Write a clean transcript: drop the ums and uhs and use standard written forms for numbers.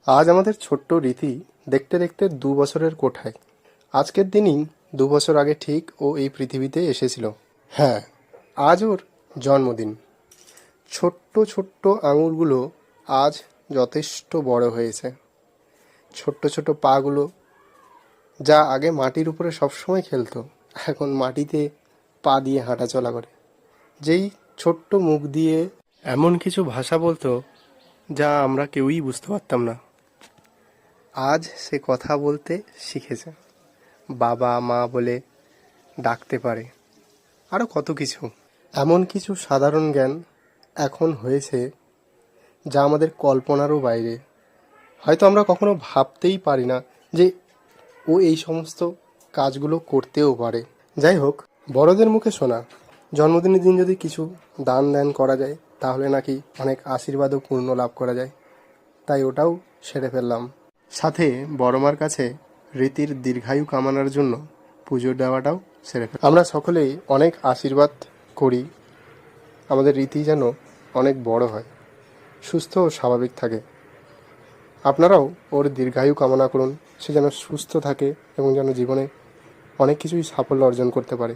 আজ আমাদের ছোট্ট রীতি দেখতে দেখতে 2 বছরের কোঠায়। আজকের দিনই 2 বছর আগে ঠিক ও এই পৃথিবীতে এসেছিল। হ্যাঁ, আজ ওর জন্মদিন। ছোট্ট ছোট্ট আঙুলগুলো আজ যথেষ্ট বড় হয়েছে। ছোট্ট ছোট্ট পাগুলো, যা আগে মাটির উপরে সবসময় খেলতো, এখন মাটিতে পা দিয়ে হাঁটাচলা করে। যেই ছোট্ট মুখ দিয়ে এমন কিছু ভাষা বলতো যা আমরা কেউই বুঝতে পারতাম না, আজ সে কথা বলতে শিখেছে। বাবা মা বলে ডাকতে পারে, আরও কত কিছু। এমন কিছু সাধারণ জ্ঞান এখন হয়েছে যা আমাদের কল্পনারও বাইরে। হয়তো আমরা কখনো ভাবতেই পারি না যে ও এই সমস্ত কাজগুলো করতেও পারে। যাই হোক, বড়দের মুখে শোনা জন্মদিনের দিন যদি কিছু দান ধ্যান করা যায় তাহলে নাকি অনেক আশীর্বাদও পূর্ণ লাভ করা যায়। তাই ওটাও সেরে ফেললাম। সাথে বড় মার কাছে রীতির দীর্ঘায়ু কামনার জন্য পুজো দেওয়াটাও সেরে ফেললাম। আমরা সকলেই অনেক আশীর্বাদ করি আমাদের রীতি যেন অনেক বড় হয়, সুস্থ ও স্বাভাবিক থাকে। আপনারাও ওর দীর্ঘায়ু কামনা করুন, সে যেন সুস্থ থাকে এবং যেন জীবনে অনেক কিছুই সাফল্য অর্জন করতে পারে।